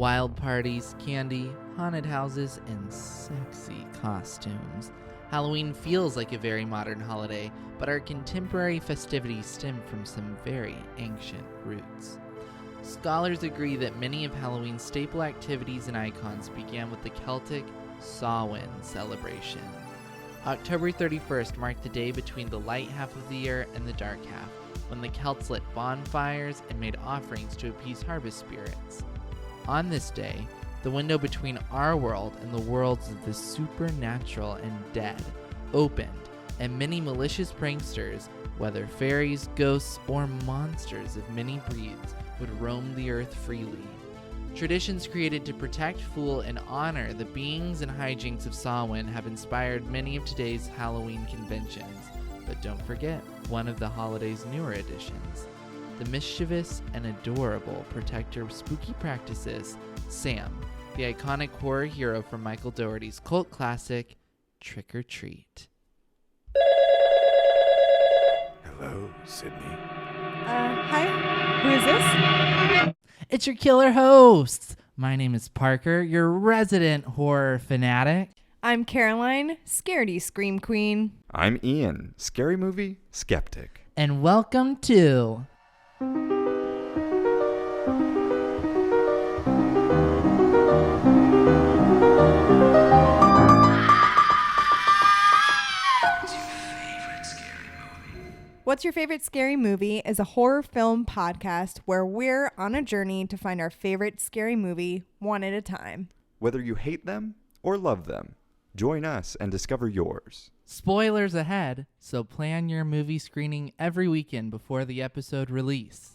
Wild parties, candy, haunted houses, and sexy costumes. Halloween feels like a very modern holiday, but our contemporary festivities stem from some very ancient roots. Scholars agree that many of Halloween's staple activities and icons began with the Celtic Samhain celebration. October 31st marked the day between the light half of the year and the dark half, when the Celts lit bonfires and made offerings to appease harvest spirits. On this day, the window between our world and the worlds of the supernatural and dead opened, and many malicious pranksters, whether fairies, ghosts, or monsters of many breeds, would roam the earth freely. Traditions created to protect, fool, and honor the beings and hijinks of Samhain have inspired many of today's Halloween conventions. But don't forget one of the holiday's newer additions, the mischievous and adorable protector of spooky practices, Sam, the iconic horror hero from Michael Dougherty's cult classic, Trick or Treat. Hello, Sydney. Hi. Who is this? It's your killer host. My name is Parker, your resident horror fanatic. I'm Caroline, scaredy scream queen. I'm Ian, scary movie skeptic. And welcome to... What's Your Favorite Scary Movie is a horror film podcast where we're on a journey to find our favorite scary movie one at a time. Whether you hate them or love them, join us and discover yours. Spoilers ahead, so plan your movie screening every weekend before the episode release.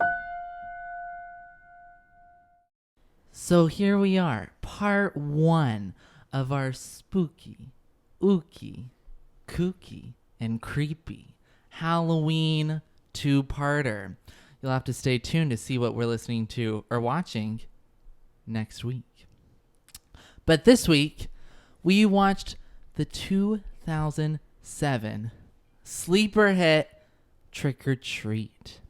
So here we are, part 1 of our spooky, ooky, kooky, and creepy Halloween 2-parter. You'll have to stay tuned to see what we're listening to or watching next week. But this week, we watched the 2007 sleeper hit Trick or Treat.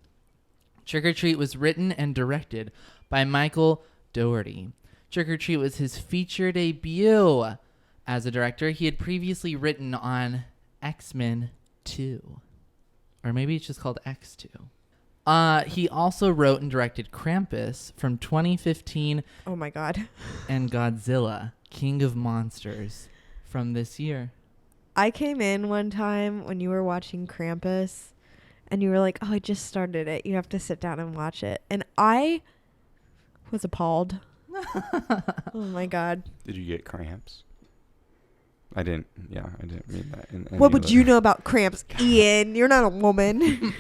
Trick or Treat was written and directed by Michael Dougherty. Trick or Treat was his feature debut as a director. He had previously written on X-Men 2. Or maybe it's just called X2. He also wrote and directed Krampus from 2015. Oh my God. And Godzilla, King of Monsters from this year. I came in one time when you were watching Krampus and you were like, oh, I just started it. You have to sit down and watch it. And I was appalled. Oh my God. Did you get cramps? I didn't mean that. What would you know about cramps, Ian? You're not a woman.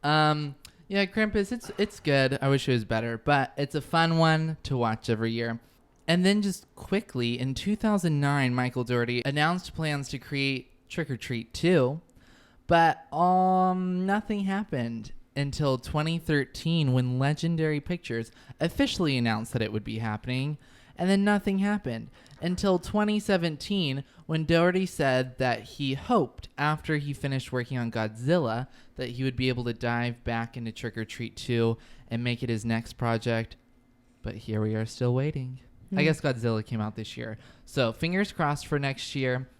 Damn. Yeah, Krampus, it's good. I wish it was better, but it's a fun one to watch every year. And then just quickly, in 2009, Michael Dougherty announced plans to create Trick or Treat 2, but nothing happened until 2013 when Legendary Pictures officially announced that it would be happening. And then nothing happened until 2017 when Dougherty said that he hoped after he finished working on Godzilla that he would be able to dive back into Trick or Treat 2 and make it his next project. But here we are still waiting. I guess Godzilla came out this year. So fingers crossed for next year.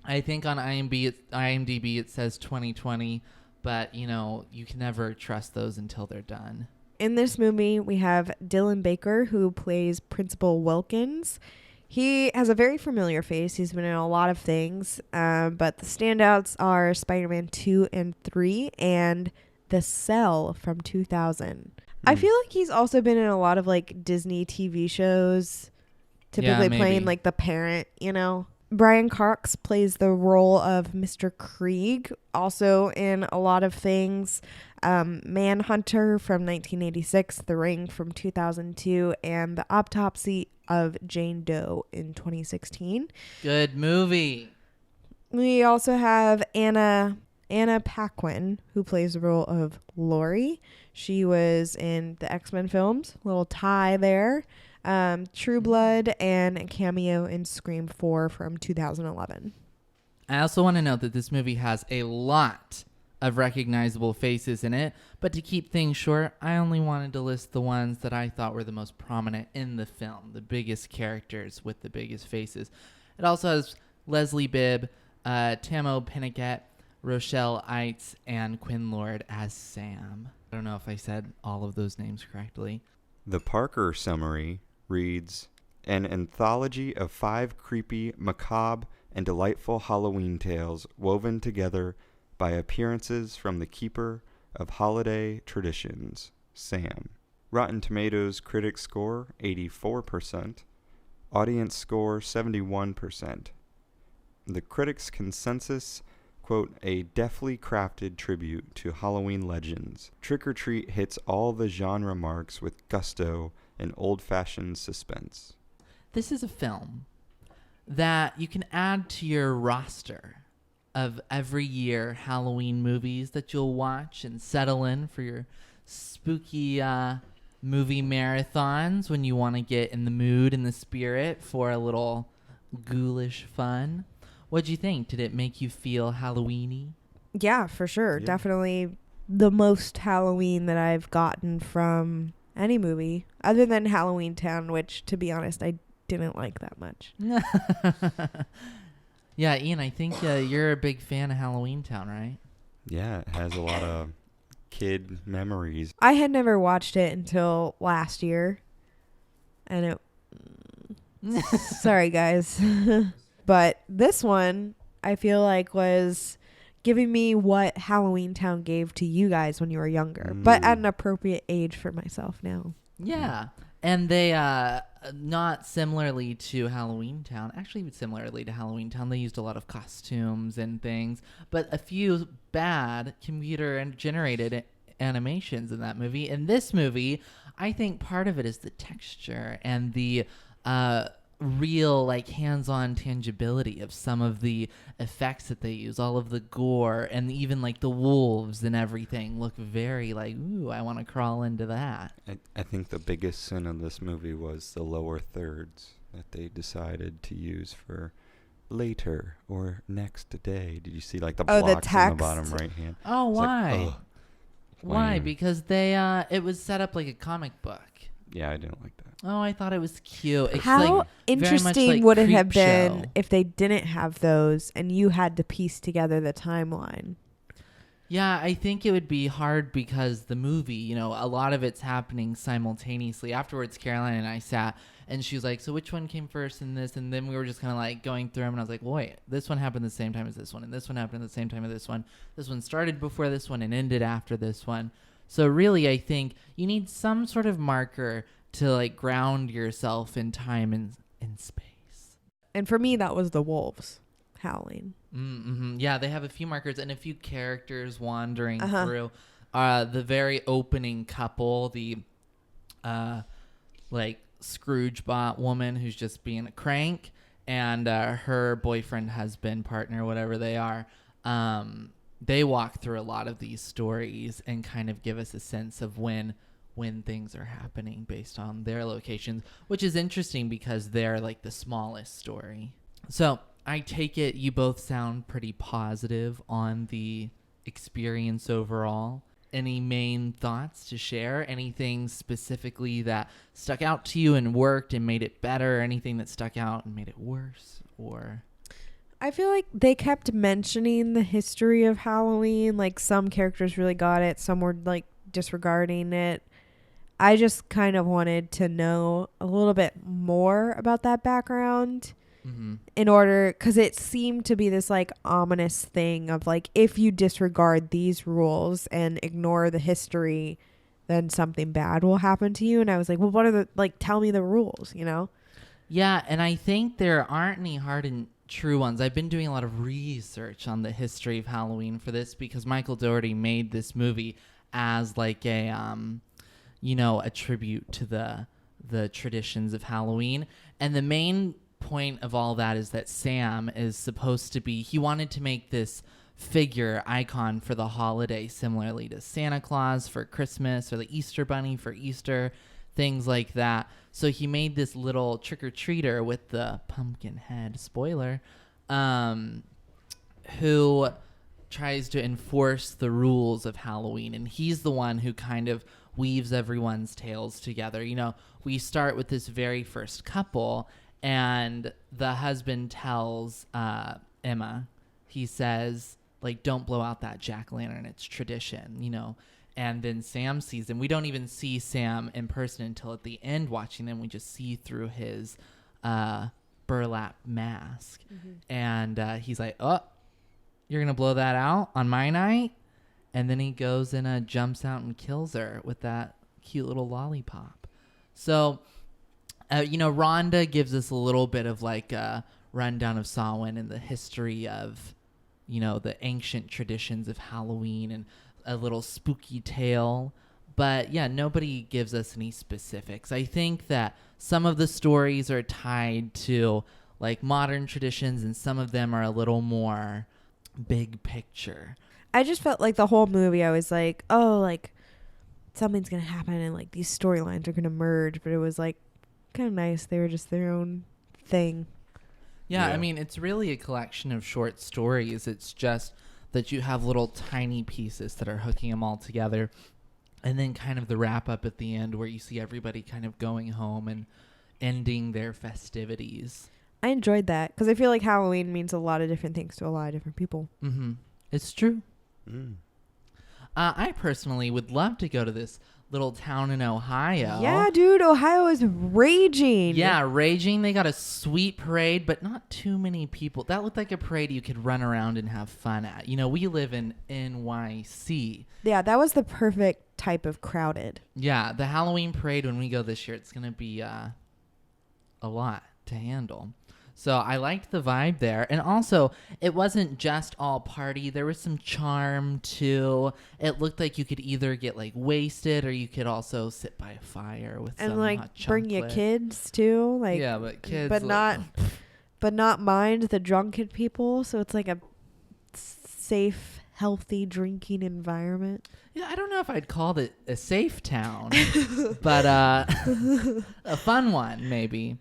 I think on IMDb it says 2020, but you can never trust those until they're done. In this movie, we have Dylan Baker, who plays Principal Wilkins. He has a very familiar face. He's been in a lot of things, but the standouts are Spider-Man 2 and 3 and The Cell from 2000. I feel like he's also been in a lot of like Disney TV shows, typically playing like the parent, Brian Cox plays the role of Mr. Krieg, also in a lot of things. Manhunter from 1986, The Ring from 2002, and The Autopsy of Jane Doe in 2016. Good movie. We also have Anna Paquin, who plays the role of Laurie. She was in the X-Men films, little tie there. True Blood, and a cameo in Scream 4 from 2011. I also want to note that this movie has a lot of recognizable faces in it. But to keep things short, I only wanted to list the ones that I thought were the most prominent in the film, the biggest characters with the biggest faces. It also has Leslie Bibb, Tamo Pinnickett, Rochelle Eitz, and Quinn Lord as Sam. I don't know if I said all of those names correctly. The Parker summary reads, an anthology of 5 creepy, macabre, and delightful Halloween tales woven together by appearances from the keeper of holiday traditions, Sam. Rotten Tomatoes critic score 84%, audience score 71%. The critics' consensus, quote, a deftly crafted tribute to Halloween legends. Trick or Treat hits all the genre marks with gusto and old-fashioned suspense. This is a film that you can add to your roster of every year Halloween movies that you'll watch and settle in for your spooky movie marathons when you want to get in the mood and the spirit for a little ghoulish fun. What'd you think? Did it make you feel Halloween-y? Yeah, for sure. Yeah. Definitely the most Halloween that I've gotten from any movie, other than Halloween Town, which, to be honest, I didn't like that much. Yeah, Ian, I think you're a big fan of Halloween Town, right? Yeah, it has a lot of kid memories. I had never watched it until last year, and it... Sorry, guys. But this one, I feel like, was giving me what Halloween Town gave to you guys when you were younger, but at an appropriate age for myself now. Yeah. And they, not similarly to Halloween Town, actually similarly to Halloween Town, they used a lot of costumes and things, but a few bad computer-generated animations in that movie. In this movie, I think part of it is the texture and the real, like, hands-on tangibility of some of the effects that they use. All of the gore and even, like, the wolves and everything look very like, ooh, I want to crawl into that. I think the biggest sin of this movie was the lower thirds that they decided to use for later or next day. Did you see, like, the blocks on the bottom right hand? Oh, It's why? Like, Why? lame. Because they it was set up like a comic book. Yeah, I didn't like that. Oh, I thought it was cute. It's How like very much interesting like would it have been Creepshow. if they didn't have those and you had to piece together the timeline? Yeah, I think it would be hard because the movie, you know, a lot of it's happening simultaneously. Afterwards, Caroline and I sat and she was like, so which one came first in this? And then we were just kind of like going through them and I was like, well, wait, this one happened the same time as this one. And this one happened at the same time as this one. This one started before this one and ended after this one. So really, I think you need some sort of marker to like ground yourself in time and in space. And for me, that was the wolves howling. Mm-hmm. Yeah, they have a few markers and a few characters wandering Uh-huh. through. The very opening couple, the like Scrooge bot woman who's just being a crank, and her boyfriend, husband, partner, whatever they are. They walk through a lot of these stories and kind of give us a sense of when things are happening based on their locations, which is interesting because they're like the smallest story. So I take it you both sound pretty positive on the experience overall. Any main thoughts to share? Anything specifically that stuck out to you and worked and made it better? Anything that stuck out and made it worse? Or I feel like they kept mentioning the history of Halloween. Like, some characters really got it. Some were like disregarding it. I just kind of wanted to know a little bit more about that background in order, because it seemed to be this like ominous thing of like, if you disregard these rules and ignore the history, then something bad will happen to you. And I was like, well, what are the, like, tell me the rules, you know? Yeah, and I think there aren't any hard and true ones. I've been doing a lot of research on the history of Halloween for this because Michael Dougherty made this movie as like a a tribute to the traditions of Halloween. And the main point of all that is that Sam is supposed to be, he wanted to make this figure icon for the holiday, similarly to Santa Claus for Christmas or the Easter Bunny for Easter, things like that. So he made this little trick-or-treater with the pumpkin head, spoiler, who tries to enforce the rules of Halloween, and he's the one who kind of weaves everyone's tales together. You know, we start with this very first couple, and the husband tells Emma, he says, like, don't blow out that jack-o'-lantern, it's tradition, you know. And then Sam sees him. We don't even see Sam in person until at the end watching them. We just see through his burlap mask. And he's like, oh, you're going to blow that out on my night? And then he goes and jumps out and kills her with that cute little lollipop. So, you know, Rhonda gives us a little bit of like a rundown of Samhain and the history of, you know, the ancient traditions of Halloween and a little spooky tale. But yeah, nobody gives us any specifics. I think that some of the stories are tied to like modern traditions and some of them are a little more big picture. I just felt like the whole movie, I was like, oh, like something's going to happen and like these storylines are going to merge. But it was like kind of nice. They were just their own thing. Yeah, I mean, it's really a collection of short stories. It's just that you have little tiny pieces that are hooking them all together. And then kind of the wrap up at the end where you see everybody kind of going home and ending their festivities. I enjoyed that because I feel like Halloween means a lot of different things to a lot of different people. Mm-hmm. It's true. I personally would love to go to this little town in Ohio. Yeah, dude, Ohio is raging. Yeah, raging. They got a sweet parade, but not too many people. That looked like a parade you could run around and have fun at. You know, we live in NYC. Yeah, that was the perfect type of crowded. Yeah, the Halloween parade when we go this year, it's going to be a lot to handle. So I liked the vibe there. And also, it wasn't just all party. There was some charm, too. It looked like you could either get, like, wasted or you could also sit by a fire with some like, hot chocolate. bring your kids, too. Like, yeah, but kids... But not mind the drunken people. So it's like a safe, healthy drinking environment. Yeah, I don't know if I'd call it a safe town. but a fun one, maybe.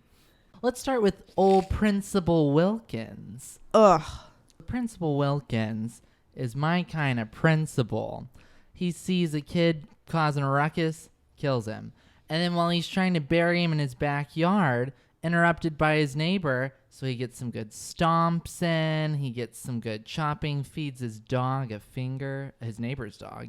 Let's start with old Principal Wilkins. Ugh. Principal Wilkins is my kind of principal. He sees a kid causing a ruckus, kills him. And then while he's trying to bury him in his backyard, interrupted by his neighbor, so he gets some good stomps in, he gets some good chopping, feeds his dog a finger, his neighbor's dog.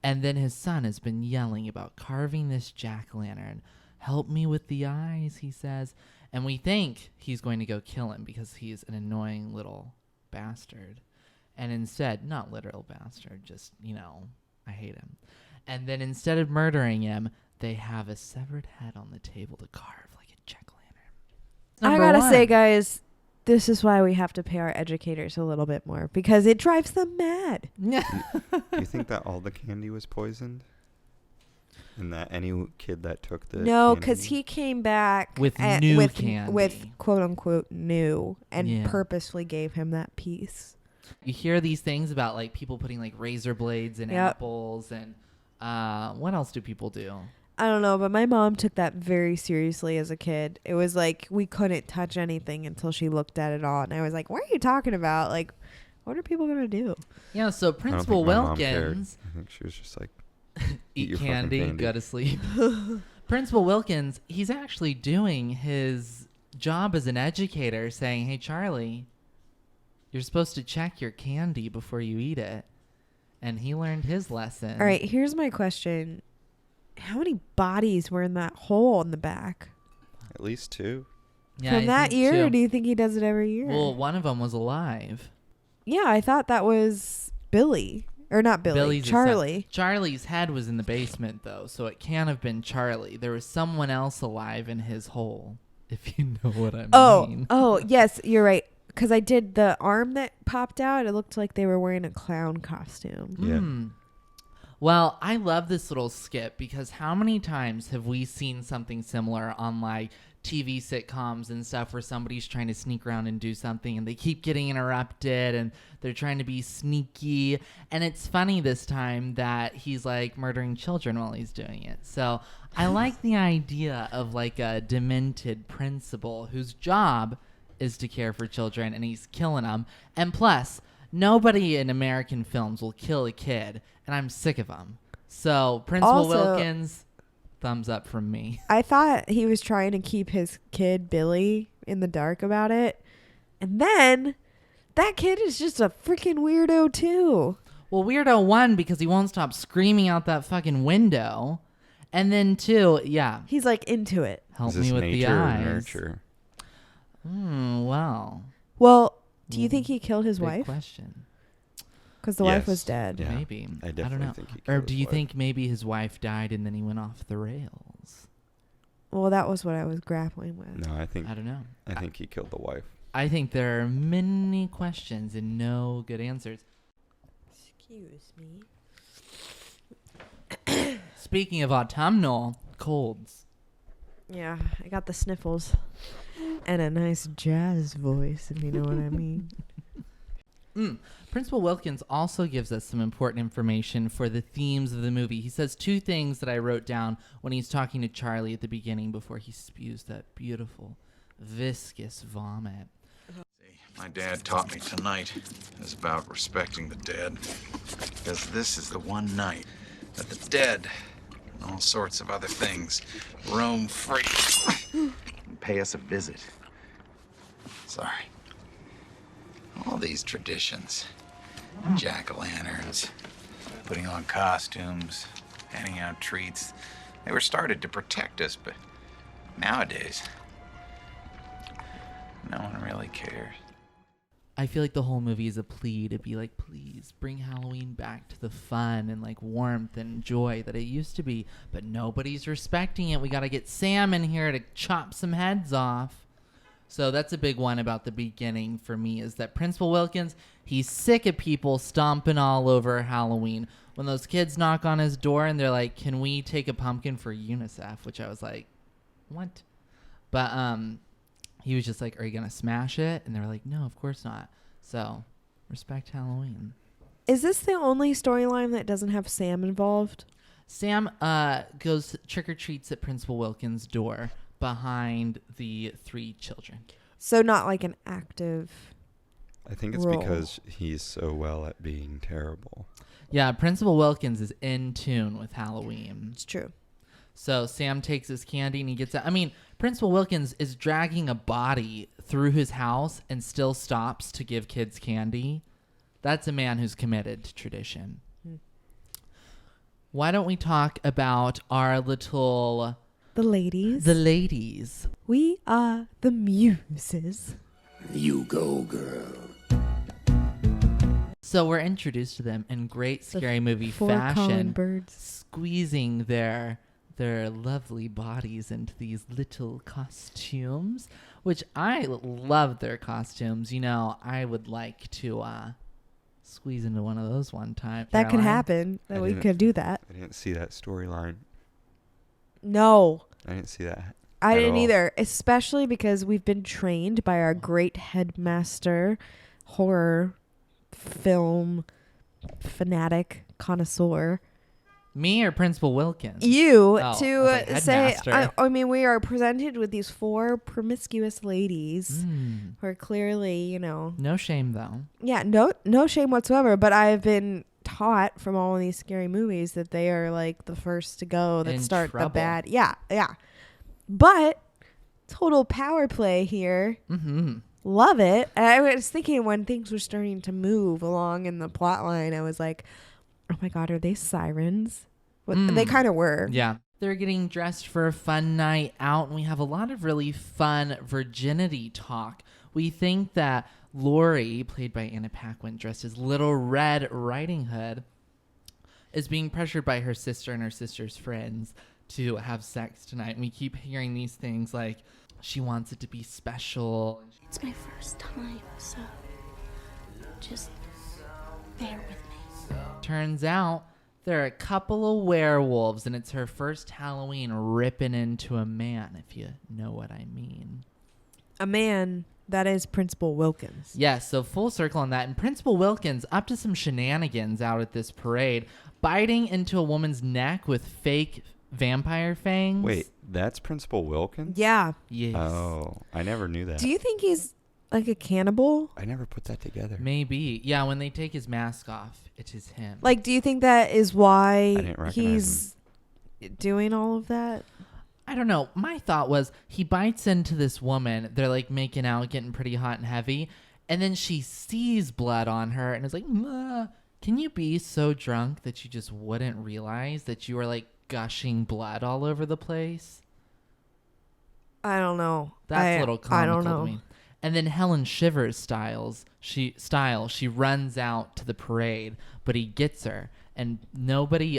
And then his son has been yelling about carving this jack-o'-lantern. Help me with the eyes, he says. And we think he's going to go kill him because he's an annoying little bastard. And instead, not literal bastard, just, you know, I hate him. And then instead of murdering him, they have a severed head on the table to carve like a jack-o'-lantern. I gotta say, guys, this is why we have to pay our educators a little bit more because it drives them mad. Do you think that all the candy was poisoned? And that any kid that took the No, because he came back with new candy. With quote-unquote new and Yeah. purposefully gave him that piece. You hear these things about like people putting like razor blades in apples and what else do people do? I don't know, but my mom took that very seriously as a kid. It was like we couldn't touch anything until she looked at it all. And I was like, what are you talking about? Like, what are people going to do? Yeah, so Principal Wilkins... I think she was just like... Eat candy, go to sleep. Principal Wilkins, he's actually doing his job as an educator saying, hey, Charlie, you're supposed to check your candy before you eat it. And he learned his lesson. All right, here's my question. How many bodies were in that hole in the back? At least 2. Yeah, From I that think year, too. or do you think he does it every year? Well, one of them was alive. Yeah, I thought that was Billy. Or not Billy, Charlie. Charlie's head was in the basement, though, so it can't have been Charlie. There was someone else alive in his hole, if you know what I mean. Oh, yes, you're right. Because I did the arm that popped out. It looked like they were wearing a clown costume. Yeah. Well, I love this little skit because how many times have we seen something similar on like TV sitcoms and stuff where somebody's trying to sneak around and do something and they keep getting interrupted and they're trying to be sneaky. And it's funny this time that he's like murdering children while he's doing it. So I like the idea of like a demented principal whose job is to care for children and he's killing them. And plus, Nobody in American films will kill a kid, and I'm sick of them. So Principal Also, Wilkins, thumbs up from me. I thought he was trying to keep his kid Billy in the dark about it. And then that kid is just a freaking weirdo too. Well, weirdo 1 because he won't stop screaming out that fucking window. And then 2, yeah. He's like into it. Help me with the nature or eyes. nurture? Well, do you think he killed his big wife? question. Because the wife Yes. was dead. Yeah. Maybe. I don't definitely know. think he Or killed do his you wife. think maybe his wife died and then he went off the rails? Well, that was what I was grappling with. No, I think I don't know. I think he killed the wife. I think there are many questions and no good answers. Excuse me. Speaking of autumnal colds, Yeah, I got the sniffles. And a nice jazz voice, if you know what I mean. Principal Wilkins also gives us some important information for the themes of the movie. He says 2 things that I wrote down when he's talking to Charlie at the beginning before he spews that beautiful, viscous vomit. My dad taught me tonight is about respecting the dead, because this is the one night that the dead and all sorts of other things roam free and pay us a visit. Sorry. All these traditions, jack-o'-lanterns, putting on costumes, handing out treats, they were started to protect us, but nowadays, no one really cares. I feel like the whole movie is a plea to be like, please bring Halloween back to the fun and like warmth and joy that it used to be, but nobody's respecting it. We got to get Sam in here to chop some heads off. So that's a big one about the beginning for me, is that Principal Wilkins, he's sick of people stomping all over Halloween. When those kids knock on his door and they're like, can we take a pumpkin for UNICEF? Which I was like, what? But he was just like, are you going to smash it? And they were like, no, of course not. So respect Halloween. Is this the only storyline that doesn't have Sam involved? Sam goes trick-or-treats at Principal Wilkins' door behind the 3 children. So not like an active... I think it's role. because he's so well at being terrible. Yeah, Principal Wilkins is in tune with Halloween. It's true. So Sam takes his candy and he gets out. I mean, Principal Wilkins is dragging a body through his house and still stops to give kids candy. That's a man who's committed to tradition. Why don't we talk about our little... The ladies. The ladies. We are the muses. You go, girl. So we're introduced to them in great scary movie fashion, birds. squeezing their lovely bodies into these little costumes, which I love their costumes. You know, I would like to squeeze into one of those one time. That could Caroline. happen. I That we didn't- could do that. I didn't see that storyline. No. I didn't see that. I at didn't all. either, especially because we've been trained by our great headmaster, horror film fanatic connoisseur. Me or Principal Wilkins? You Oh, to I was like, say, headmaster. I mean, we are presented with these 4 promiscuous ladies who are clearly, you know, No shame, though. yeah, no shame whatsoever. But I've been taught from all of these scary movies that they are like the first to go, that In start trouble. the bad. Yeah. But total power play here. Mm-hmm. Love it. And I was thinking when things were starting to move along in the plot line, I was like, oh my God, are they sirens? They kind of were. Yeah. They're getting dressed for a fun night out, and we have a lot of really fun virginity talk. We think that Lori, played by Anna Paquin, dressed as Little Red Riding Hood, is being pressured by her sister and her sister's friends to have sex tonight. And we keep hearing these things like, she wants it to be special. It's my first time, so just bear with me. Turns out there are a couple of werewolves, and it's her first Halloween ripping into a man, if you know what I mean. A man that is Principal Wilkins. Yes, so full circle on that. And Principal Wilkins up to some shenanigans out at this parade, biting into a woman's neck with fake vampire fangs. Wait, that's Principal Wilkins? Yeah. Yes. Oh, I never knew that. Do you think he's like a cannibal? I never put that together. Maybe. Yeah, when they take his mask off, it is him. Like, do you think that is why didn't recognize he's doing all of that? I don't know. My thought was he bites into this woman. They're like making out, getting pretty hot and heavy. And then she sees blood on her and is like, can you be so drunk that you just wouldn't realize that you were like gushing blood all over the place? I don't know. That's a little comical I don't know. to me. And then Helen Shivers she runs out to the parade, but he gets her. And nobody,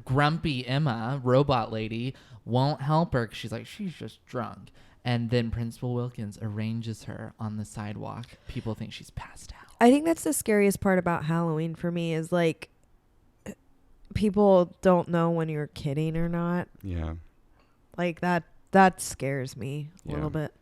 grumpy Emma, robot lady, won't help her because she's like, she's just drunk. And then Principal Wilkins arranges her on the sidewalk. People think she's passed out. I think that's the scariest part about Halloween for me is like people don't know when you're kidding or not. Yeah. Like that scares me a little bit.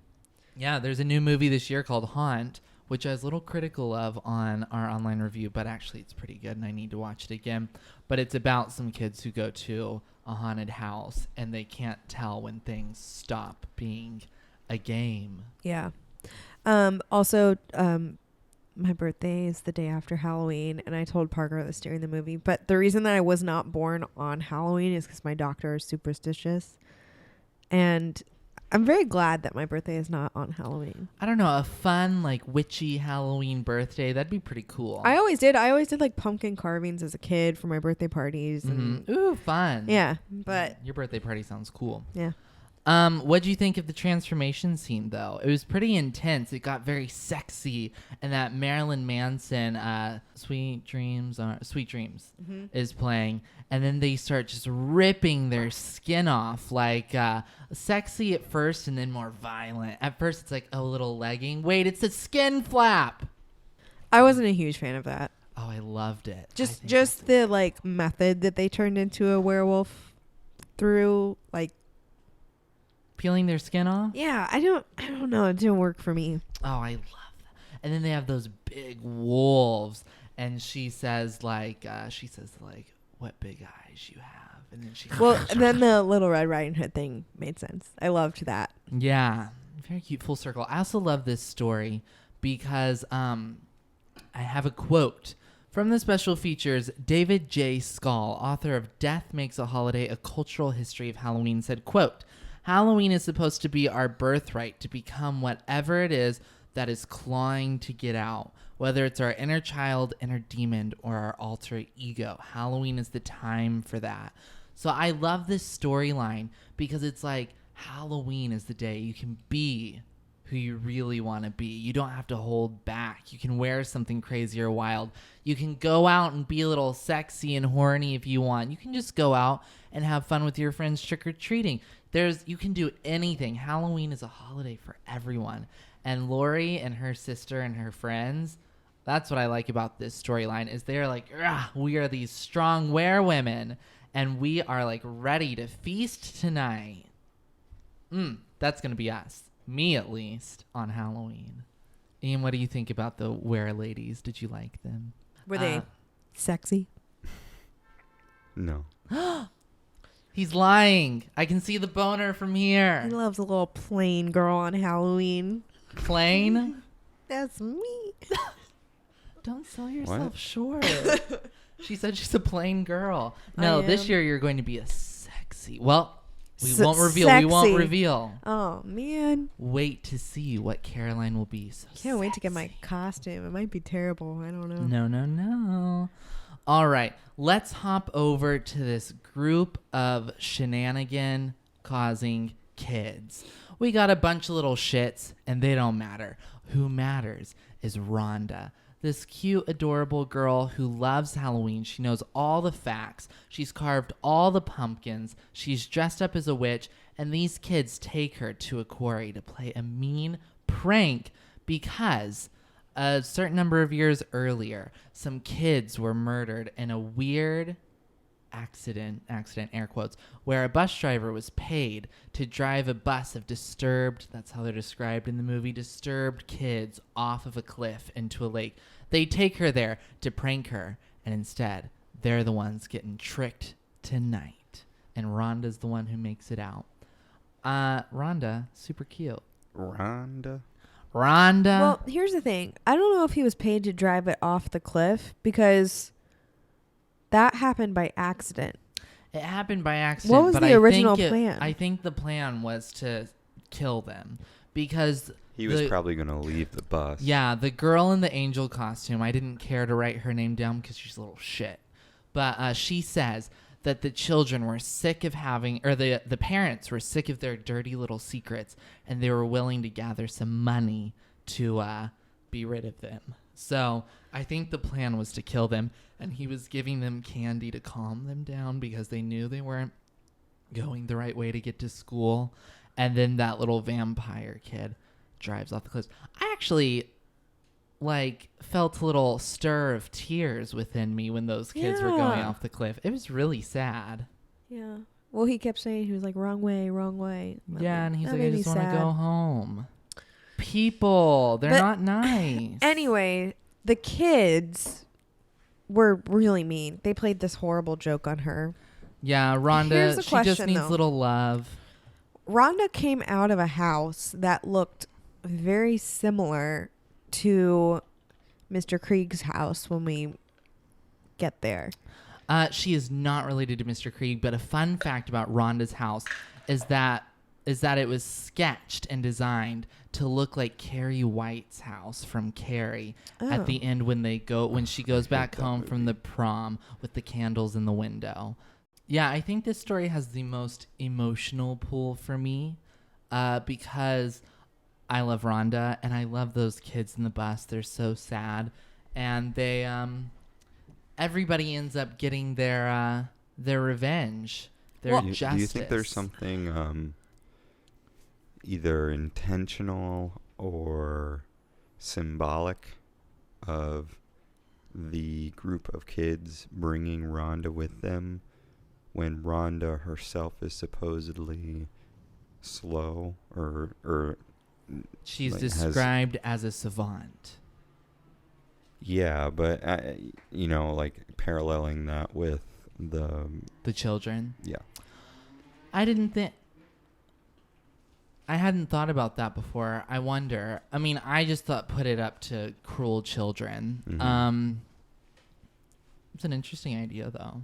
Yeah, there's a new movie this year called Haunt, which I was a little critical of on our online review, but actually it's pretty good and I need to watch it again. But it's about some kids who go to a haunted house and they can't tell when things stop being a game. Yeah. Also, my birthday is the day after Halloween, and I told Parker this during the movie. But the reason that I was not born on Halloween is because my doctor is superstitious. And I'm very glad that my birthday is not on Halloween. I don't know, a fun, like, witchy Halloween birthday, that'd be pretty cool. I always did like pumpkin carvings as a kid for my birthday parties. And Ooh, fun. yeah, but Your birthday party sounds cool. yeah. What'd you think of the transformation scene, though? It was pretty intense. It got very sexy, and that Marilyn Manson, Sweet Dreams is playing, and then they start just ripping their skin off, like sexy at first, and then more violent. At first, it's like a little legging. Wait, it's a skin flap. I wasn't a huge fan of that. Oh, I loved it. Just the like method that they turned into a werewolf through, like. Peeling their skin off? Yeah, I don't know. It didn't work for me. Oh, I love that. And then they have those big wolves, and she says like, what big eyes you have. And then she and then the Little Red Riding Hood thing made sense. I loved that. Yeah, very cute, full circle. I also love this story because I have a quote from the special features. David J. Skall, author of Death Makes a Holiday, A Cultural History of Halloween, said, quote, Halloween is supposed to be our birthright to become whatever it is that is clawing to get out, whether it's our inner child, inner demon, or our alter ego. Halloween is the time for that. So I love this storyline because it's like Halloween is the day you can be who you really want to be. You don't have to hold back. You can wear something crazy or wild. You can go out and be a little sexy and horny if you want. You can just go out and have fun with your friends trick-or-treating. You can do anything. Halloween is a holiday for everyone. And Lori and her sister and her friends, that's what I like about this storyline, is they're like, we are these strong werewomen, and we are like ready to feast tonight. That's going to be us. Me, at least, on Halloween. Ian, what do you think about the were ladies? Did you like them? Were they sexy? No. He's lying. I can see the boner from here. He loves a little plain girl on Halloween. Plain? That's me. Don't sell yourself What? short. She said she's a plain girl. No, this year you're going to be a sexy. Well, we won't reveal. Sexy. We won't reveal. Oh, man. Wait to see what Caroline will be. So Can't wait to get my sexy. costume. It might be terrible. I don't know. No. All right, let's hop over to this group of shenanigan causing kids. We got a bunch of little shits, and they don't matter. Who matters is Rhonda, this cute, adorable girl who loves Halloween. She knows all the facts. She's carved all the pumpkins. She's dressed up as a witch, and these kids take her to a quarry to play a mean prank because a certain number of years earlier, some kids were murdered in a weird accident, air quotes, where a bus driver was paid to drive a bus of disturbed, that's how they're described in the movie, disturbed kids off of a cliff into a lake. They take her there to prank her, and instead, they're the ones getting tricked tonight. And Rhonda's the one who makes it out. Rhonda, super cute. Rhonda. Well, here's the thing. I don't know if he was paid to drive it off the cliff because that happened by accident. It happened by accident. What was but the original plan? I think the plan was to kill them because He was probably going to leave the bus. Yeah, the girl in the angel costume, I didn't care to write her name down because she's a little shit. But she says that the children were sick of having, or the parents were sick of their dirty little secrets, and they were willing to gather some money to be rid of them. So I think the plan was to kill them, and he was giving them candy to calm them down because they knew they weren't going the right way to get to school. And then that little vampire kid drives off the cliffs. I actually felt a little stir of tears within me when those kids were going off the cliff. It was really sad. Yeah. Well, he kept saying, he was like, wrong way, wrong way. Yeah, and he's like, I just want to go home. People, they're not nice. Anyway, the kids were really mean. They played this horrible joke on her. Yeah, Rhonda, she question, just needs little love. Rhonda came out of a house that looked very similar to Mr. Krieg's house when we get there. She is not related to Mr. Krieg, but a fun fact about Rhonda's house is that it was sketched and designed to look like Carrie White's house from Carrie at the end when she goes back home from the prom with the candles in the window. Yeah, I think this story has the most emotional pull for me because I love Rhonda and I love those kids in the bus. They're so sad, and they everybody ends up getting their revenge, their justice. Do you think there's something either intentional or symbolic of the group of kids bringing Rhonda with them when Rhonda herself is supposedly slow or she's described as a savant? Yeah, but paralleling that with the children. Yeah, I hadn't thought about that before. I wonder. I mean, I just put it up to cruel children. Mm-hmm. It's an interesting idea, though.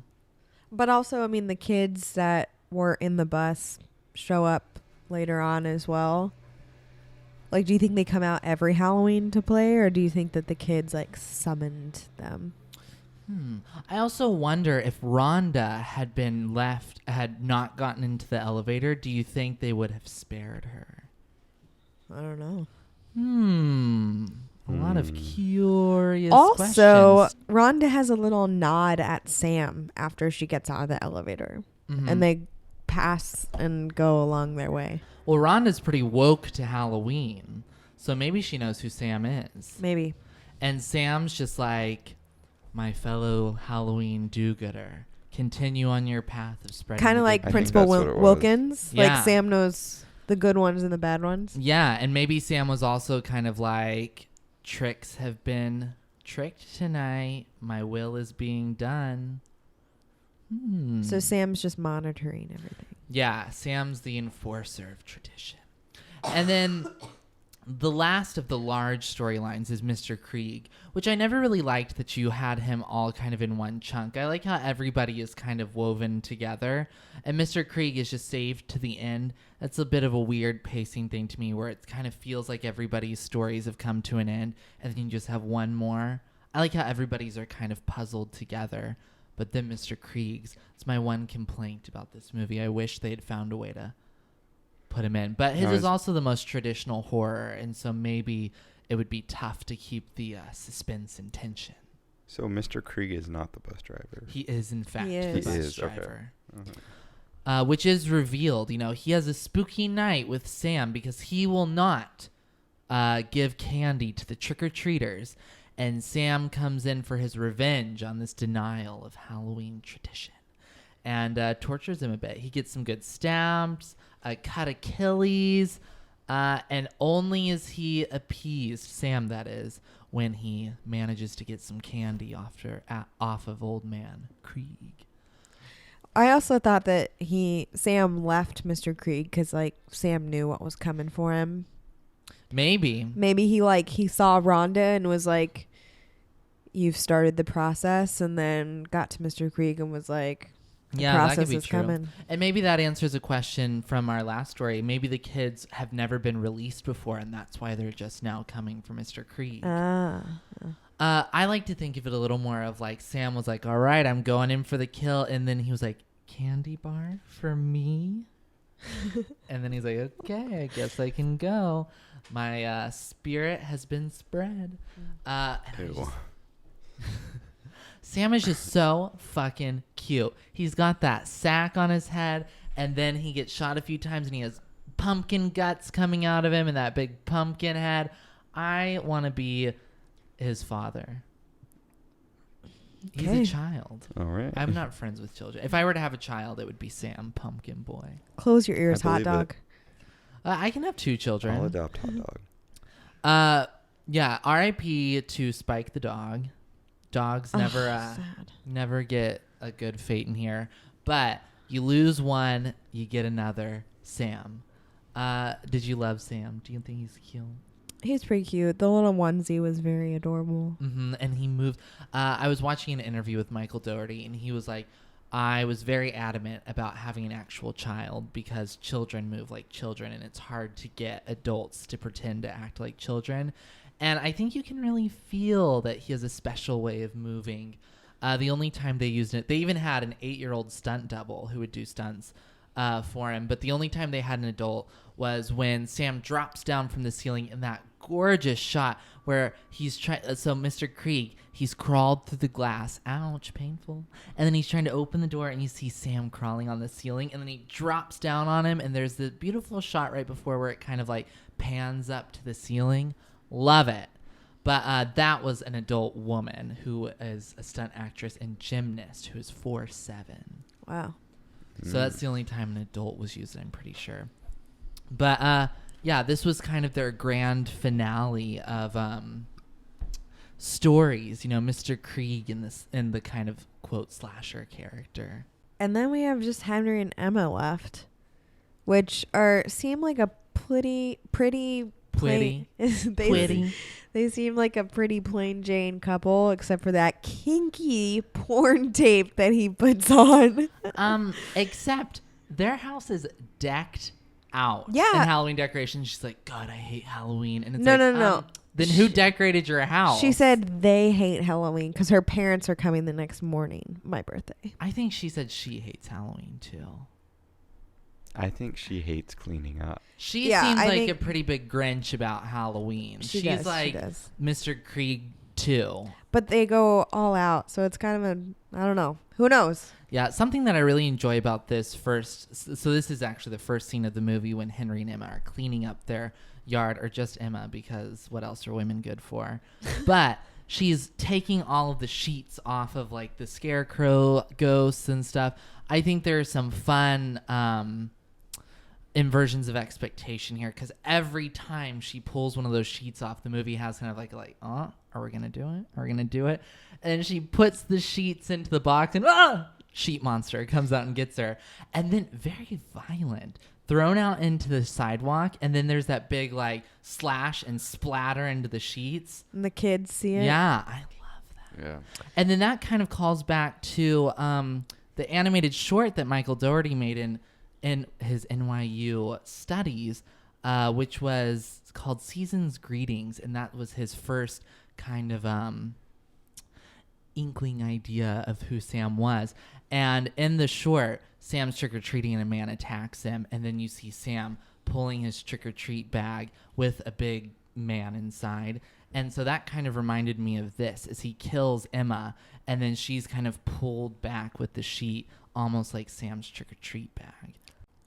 But also, I mean, the kids that were in the bus show up later on as well. Like, do you think they come out every Halloween to play, or do you think that the kids, summoned them? I also wonder if Rhonda had not gotten into the elevator, do you think they would have spared her? I don't know. A lot of curious also, questions. Rhonda has a little nod at Sam after she gets out of the elevator. Mm-hmm. And they pass and go along their way. Well, Rhonda's pretty woke to Halloween, so maybe she knows who Sam is. Maybe. And Sam's just like, my fellow Halloween do-gooder, continue on your path of spreading. Kind of like Principal Wilkins. Yeah. Like Sam knows the good ones and the bad ones. Yeah, and maybe Sam was also kind of like, tricks have been tricked tonight. My will is being done. So Sam's just monitoring everything. Yeah, Sam's the enforcer of tradition. And then the last of the large storylines is Mr. Krieg, which I never really liked that you had him all kind of in one chunk. I like how everybody is kind of woven together, and Mr. Krieg is just saved to the end. That's a bit of a weird pacing thing to me, where it kind of feels like everybody's stories have come to an end, and then you just have one more. I like how everybody's are kind of puzzled together. But then Mr. Krieg's, it's my one complaint about this movie. I wish they had found a way to put him in. But his is also the most traditional horror, and so maybe it would be tough to keep the suspense and tension. So Mr. Krieg is not the bus driver. He is, in fact, the bus driver. Okay. Uh-huh. Which is revealed. You know, he has a spooky night with Sam because he will not give candy to the trick-or-treaters. And Sam comes in for his revenge on this denial of Halloween tradition and tortures him a bit. He gets some good stamps, cut Achilles, and only is he appeased, Sam that is, when he manages to get some candy off of old man Krieg. I also thought that Sam left Mr. Krieg because Sam knew what was coming for him. Maybe. Maybe he saw Rhonda and was like, you've started the process, and then got to Mr. Krieg and was like, the process that could be is true. coming. And maybe that answers a question from our last story. Maybe the kids have never been released before, and that's why they're just now coming for Mr. Krieg. I like to think of it a little more of like Sam was like, all right, I'm going in for the kill. And then he was like, candy bar for me? And then he's like, okay, I guess I can go. My spirit has been spread. Sam is just so fucking cute. He's got that sack on his head, and then he gets shot a few times, and he has pumpkin guts coming out of him and that big pumpkin head. I want to be his father. He's a child. All right. I'm not friends with children. If I were to have a child, it would be Sam, pumpkin boy. Close your ears, I hot believe dog. I can have 2 children. I'll adopt hot dog. Yeah, R.I.P. to Spike the dog. Dogs never get a good fate in here. But you lose one, you get another. Sam. Did you love Sam? Do you think he's cute? He's pretty cute. The little onesie was very adorable. Mm-hmm. And he moved. I was watching an interview with Michael Dougherty, and he was like, I was very adamant about having an actual child because children move like children, and it's hard to get adults to pretend to act like children. And I think you can really feel that he has a special way of moving. The only time they used it, they even had an 8-year-old stunt double who would do stunts for him. But the only time they had an adult was when Sam drops down from the ceiling in that gorgeous shot where he's trying. So Mr. Krieg, he's crawled through the glass. Ouch, painful. And then he's trying to open the door, and you see Sam crawling on the ceiling, and then he drops down on him, and there's the beautiful shot right before where it kind of like pans up to the ceiling. Love it. But that was an adult woman who is a stunt actress and gymnast who is 4'7". Wow. So that's the only time an adult was used, I'm pretty sure. But yeah, this was kind of their grand finale of stories. You know, Mr. Krieg in the kind of quote slasher character. And then we have just Henry and Emma left, which seem like a pretty. They seem like a pretty plain Jane couple, except for that kinky porn tape that he puts on. Except their house is decked out. Yeah. In Halloween decorations. She's like, God, I hate Halloween. And it's No. Then who decorated your house? She said they hate Halloween because her parents are coming the next morning, my birthday. I think she said she hates Halloween too. I think she hates cleaning up. She seems like a pretty big Grinch about Halloween. She's like Mr. Krieg too. But they go all out, so it's kind of I don't know. Who knows? Yeah, something that I really enjoy about this so this is actually the first scene of the movie when Henry and Emma are cleaning up their yard, or just Emma, because what else are women good for? But she's taking all of the sheets off of like the scarecrow ghosts and stuff. I think there's some fun inversions of expectation here, because every time she pulls one of those sheets off, the movie has kind of like are we gonna do it? Are we gonna do it? And she puts the sheets into the box, and sheet monster comes out and gets her, and then very violent, thrown out into the sidewalk, and then there's that big like slash and splatter into the sheets, and the kids see it. Yeah, I love that. Yeah. And then that kind of calls back to the animated short that Michael Dougherty made in his NYU studies, which was called Season's Greetings, and that was his first kind of inkling idea of who Sam was. And in the short, Sam's trick-or-treating and a man attacks him, and then you see Sam pulling his trick-or-treat bag with a big man inside. And so that kind of reminded me of this, as he kills Emma, and then she's kind of pulled back with the sheet, almost like Sam's trick-or-treat bag.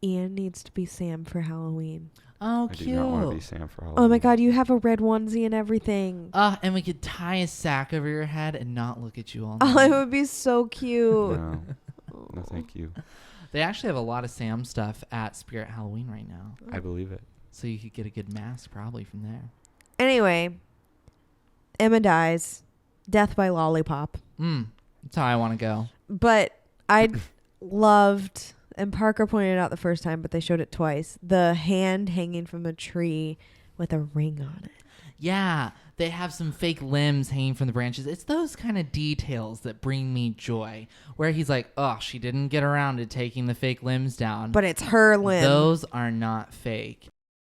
Ian needs to be Sam for Halloween. Oh, I cute. do not want to be Sam for Halloween. Oh my God, you have a red onesie and everything. And we could tie a sack over your head and not look at you all night. Oh, it would be so cute. No, thank you. They actually have a lot of Sam stuff at Spirit Halloween right now. I believe it. So you could get a good mask probably from there. Anyway, Emma dies. Death by lollipop. That's how I want to go. But I loved, and Parker pointed it out the first time, but they showed it twice, the hand hanging from a tree with a ring on it. Yeah, they have some fake limbs hanging from the branches. It's those kind of details that bring me joy. Where he's like, oh, she didn't get around to taking the fake limbs down. But it's her limb. Those are not fake.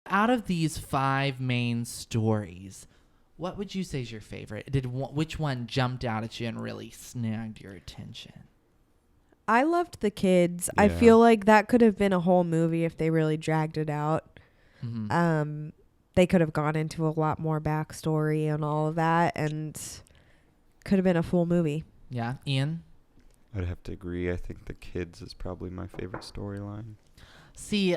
Out of these 5 main stories, what would you say is your favorite? Which one jumped out at you and really snagged your attention? I loved the kids. Yeah. I feel like that could have been a whole movie if they really dragged it out. Mm-hmm. They could have gone into a lot more backstory and all of that, and could have been a full movie. Yeah, Ian? I'd have to agree. I think the kids is probably my favorite storyline. See,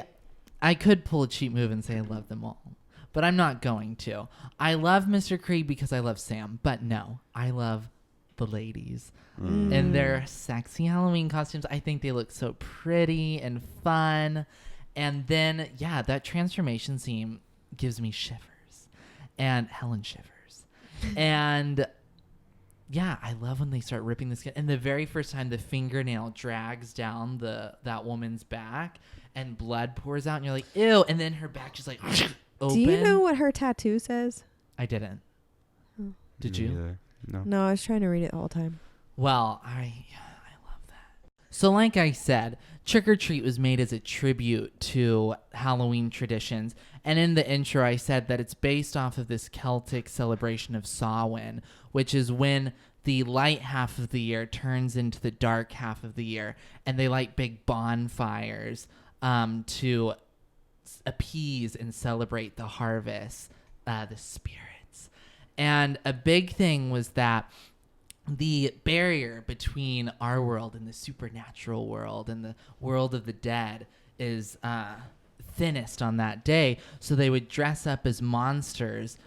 I could pull a cheap move and say I love them all, but I'm not going to. I love Mr. Krieg because I love Sam, but no, I love the ladies and their sexy Halloween costumes. I think they look so pretty and fun. And then, yeah, that transformation scene gives me shivers, and Helen shivers. And yeah, I love when they start ripping the skin. And the very first time the fingernail drags down that woman's back and blood pours out and you're like, ew. And then her back just like open. Do you know what her tattoo says? I didn't. Oh. Did Me you? either. No. No, I was trying to read it the whole time. Well, I love that. So like I said, Trick or Treat was made as a tribute to Halloween traditions. And in the intro, I said that it's based off of this Celtic celebration of Samhain, which is when the light half of the year turns into the dark half of the year. And they light big bonfires to appease and celebrate the harvest, the spirits. And a big thing was that the barrier between our world and the supernatural world and the world of the dead is thinnest on that day. So they would dress up as monsters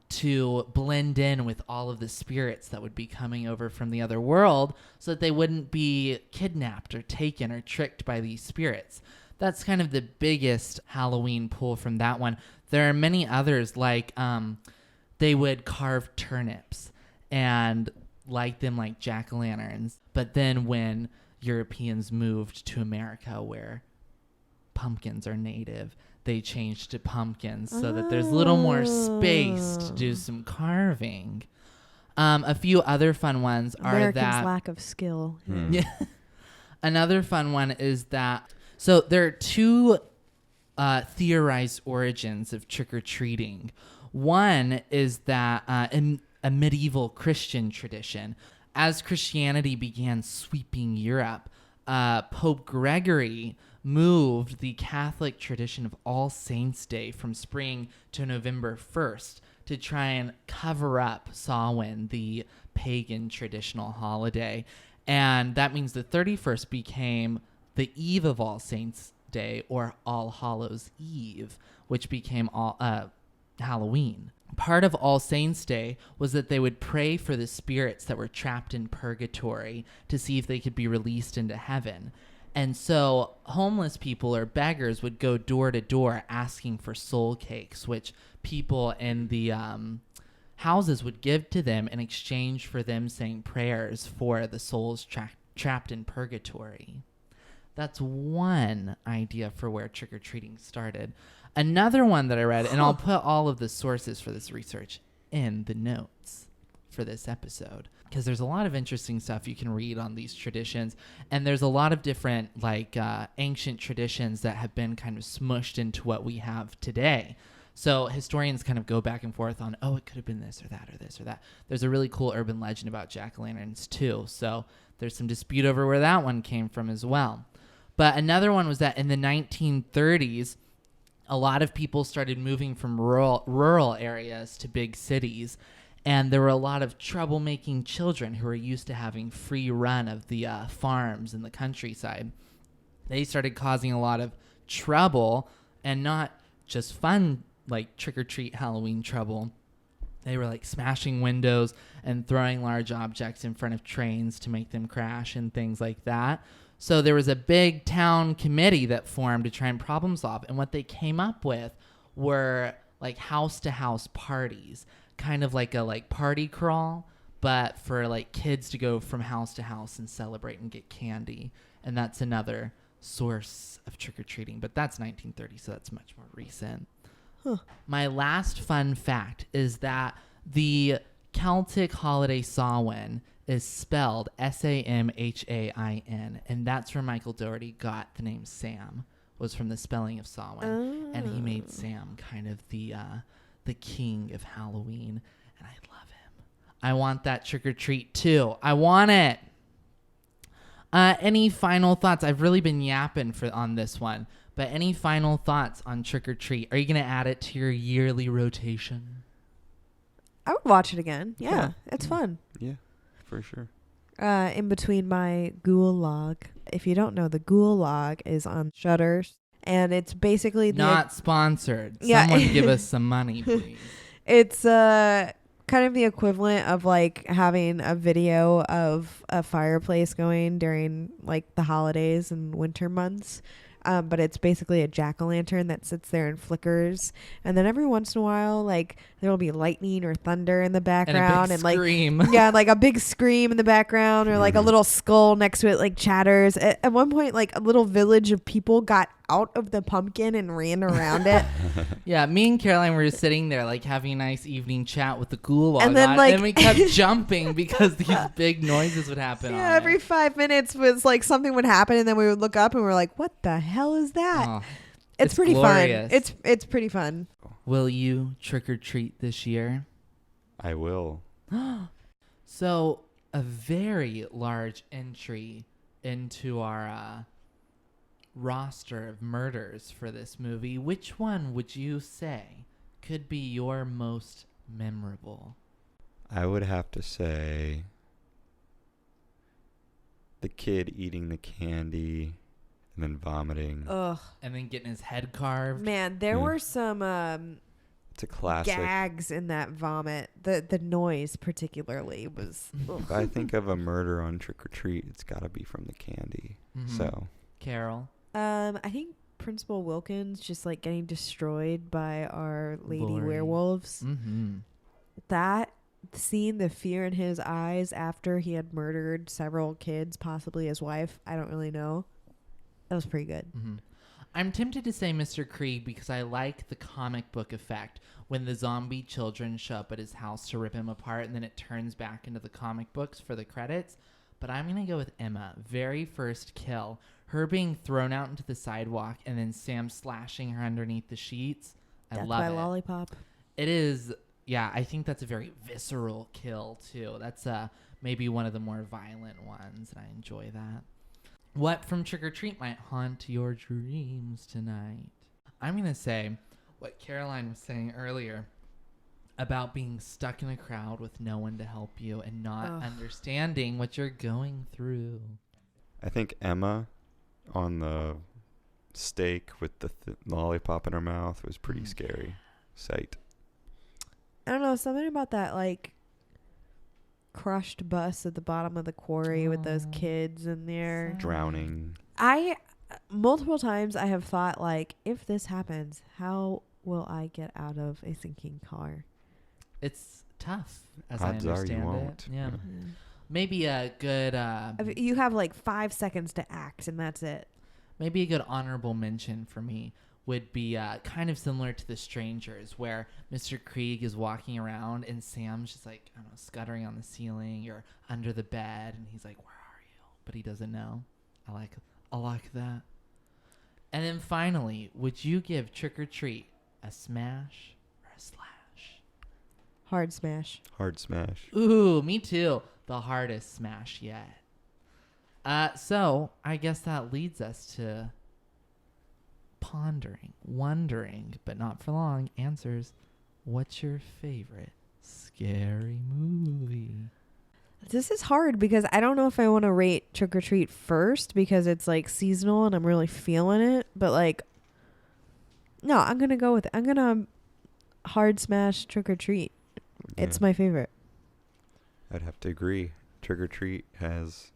to blend in with all of the spirits that would be coming over from the other world so that they wouldn't be kidnapped or taken or tricked by these spirits. That's kind of the biggest Halloween pull from that one. There are many others, like they would carve turnips and light them like jack-o'-lanterns. But then when Europeans moved to America where pumpkins are native, they changed to pumpkins so that there's a little more space to do some carving. A few other fun ones are Americans' lack of skill. Yeah. Another fun one is that, so there are 2 theorized origins of trick-or-treating. One is that in a medieval Christian tradition, as Christianity began sweeping Europe, Pope Gregory moved the Catholic tradition of All Saints' Day from spring to November 1st to try and cover up Samhain, the pagan traditional holiday. And that means the 31st became the eve of All Saints' Day, or All Hallows' Eve, which became Halloween. Part of All Saints' Day was that they would pray for the spirits that were trapped in purgatory to see if they could be released into heaven. And so homeless people or beggars would go door to door asking for soul cakes, which people in the houses would give to them in exchange for them saying prayers for the souls trapped in purgatory. That's one idea for where trick-or-treating started. Another one that I read, and I'll put all of the sources for this research in the notes for this episode, because there's a lot of interesting stuff you can read on these traditions, and there's a lot of different ancient traditions that have been kind of smushed into what we have today. So historians kind of go back and forth on, it could have been this or that or this or that. There's a really cool urban legend about jack-o'-lanterns too, so there's some dispute over where that one came from as well. But another one was that in the 1930s, a lot of people started moving from rural areas to big cities, and there were a lot of troublemaking children who were used to having free run of the farms in the countryside. They started causing a lot of trouble, and not just fun, like trick-or-treat Halloween trouble. They were like smashing windows and throwing large objects in front of trains to make them crash and things like that. So there was a big town committee that formed to try and problem solve. And what they came up with were like house-to-house parties, kind of like a party crawl, but for like kids to go from house to house and celebrate and get candy. And that's another source of trick-or-treating. But that's 1930, so that's much more recent. My last fun fact is that the Celtic holiday Samhain is spelled Samhain, and that's where Michael Dougherty got the name Sam, was from the spelling of Samhain, and he made Sam kind of the king of Halloween, and I love him. I want that trick or treat too. I want it. Any final thoughts? I've really been yapping on this one, but any final thoughts on trick or treat? Are you going to add it to your yearly rotation? I would watch it again. Yeah, it's fun. Yeah, for sure. In between my gulag. If you don't know, the gulag is on Shudder, and it's basically not sponsored. Yeah. Someone give us some money, please. It's kind of the equivalent of like having a video of a fireplace going during like the holidays and winter months. But it's basically a jack-o'-lantern that sits there and flickers. And then every once in a while, like, there will be lightning or thunder in the background. And a big scream. Yeah, like a big scream in the background, or like a little skull next to it, like chatters. At one point, like a little village of people got out of the pumpkin and ran around it. Yeah, me and Caroline were just sitting there, like, having a nice evening chat with the gulag. And then, like, and we kept jumping because these big noises would happen. Yeah, every 5 minutes was like something would happen, and then we would look up and we're like, what the hell is that? Oh, it's pretty glorious. fun. It's pretty fun. Will you trick or treat this year? I will. So, a very large entry into our roster of murders for this movie. Which one would you say could be your most memorable? I would have to say the kid eating the candy and then vomiting. Ugh. And then getting his head carved. Man, there were some It's a classic. gags in that vomit. The noise particularly was. If I think of a murder on Trick or Treat, it's got to be from the candy. Mhm. So, Carol. I think Principal Wilkins just like getting destroyed by our lady Lori. werewolves. Mm-hmm. That scene, the fear in his eyes after he had murdered several kids, possibly his wife. I don't really know. That was pretty good. Mm-hmm. I'm tempted to say Mr. Krieg because I like the comic book effect when the zombie children show up at his house to rip him apart, and then it turns back into the comic books for the credits. But I'm going to go with Emma. Very first kill. Her being thrown out into the sidewalk and then Sam slashing her underneath the sheets. I Death love by it. Lollipop. It is, yeah, I think that's a very visceral kill, too. That's maybe one of the more violent ones, and I enjoy that. What from Trick or Treat might haunt your dreams tonight? I'm going to say what Caroline was saying earlier about being stuck in a crowd with no one to help you and not understanding what you're going through. I think Emma on the stake with the lollipop in her mouth was pretty scary sight. I don't know, something about that like crushed bus at the bottom of the quarry with those kids in there. Drowning. Multiple times I have thought, like, if this happens, how will I get out of a sinking car? It's tough, as Odds I are understand you it. won't. Yeah. Maybe a good You have like 5 seconds to act, and that's it. maybe a good honorable mention for me would be kind of similar to The Strangers, where Mr. Krieg is walking around and Sam's just like, I don't know, scuttering on the ceiling or under the bed, and he's like, where are you? But he doesn't know. I like that. And then finally, would you give Trick or Treat a smash or a slash? Hard smash. Hard smash. Ooh, me too. The hardest smash yet. So I guess that leads us to pondering, wondering, but not for long, answers. What's your favorite scary movie? This is hard because I don't know if I want to rate Trick or Treat first because it's like seasonal and I'm really feeling it. But like, no, I'm going to go with it. I'm going to hard smash Trick or Treat. It's my favorite. I'd have to agree. Trick or Treat has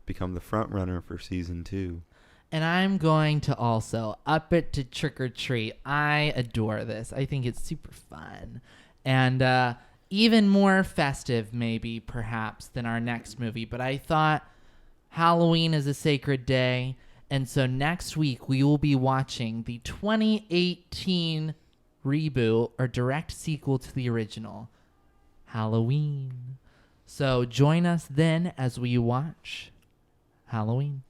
become the front runner for season 2. And I'm going to also up it to Trick or Treat. I adore this. I think it's super fun. And even more festive, maybe, perhaps, than our next movie. But I thought Halloween is a sacred day. And so next week, we will be watching the 2018 reboot, or direct sequel to the original, Halloween. So join us then as we watch Halloween.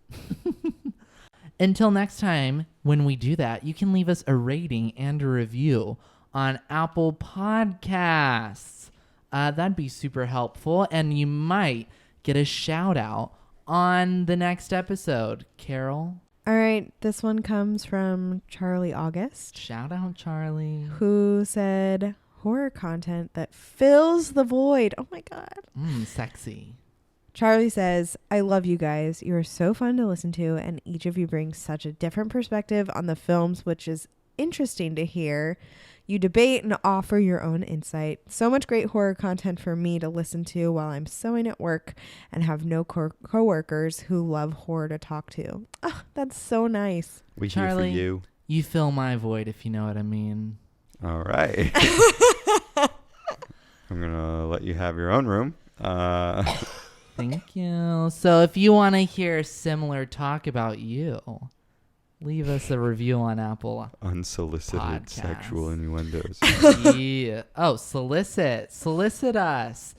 Until next time, when we do that, you can leave us a rating and a review on Apple Podcasts. That'd be super helpful, and you might get a shout out on the next episode. Carol? All right, this one comes from Charlie August, Shout out, Charlie. who said horror content that fills the void. Oh my God. Sexy. Charlie says, I love you guys. You are so fun to listen to, and each of you brings such a different perspective on the films, which is interesting to hear. You debate and offer your own insight. So much great horror content for me to listen to while I'm sewing at work and have no coworkers who love horror to talk to. Oh, that's so nice. We Charlie, here for you. You fill my void, if you know what I mean. All right. I'm going to let you have your own room. Thank you. So if you want to hear similar talk about you, leave us a review on Apple. Unsolicited Podcast. sexual innuendos. Yeah. Oh, solicit us.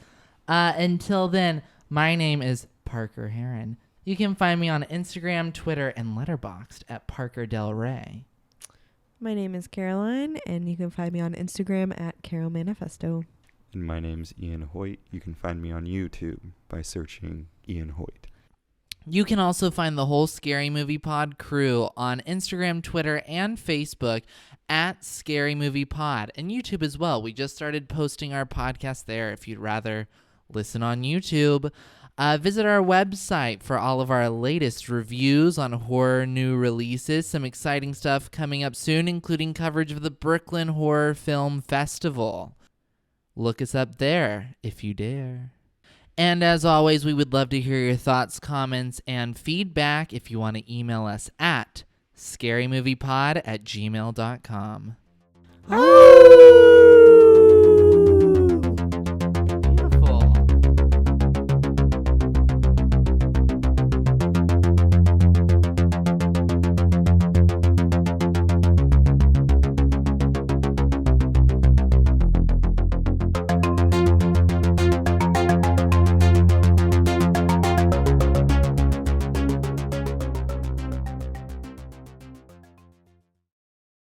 Until then, my name is Parker Heron. You can find me on Instagram, Twitter, and Letterboxd at Parker Del Rey. My name is Caroline, and you can find me on Instagram at Carol Manifesto. And my name's Ian Hoyt. You can find me on YouTube by searching Ian Hoyt. You can also find the whole Scary Movie Pod crew on Instagram, Twitter, and Facebook at Scary Movie Pod, and YouTube as well. We just started posting our podcast there if you'd rather listen on YouTube. Visit our website for all of our latest reviews on horror new releases. Some exciting stuff coming up soon, including coverage of the Brooklyn Horror Film Festival. Look us up there if you dare. And as always, we would love to hear your thoughts, comments, and feedback if you want to email us at scarymoviepod@gmail.com. Oh!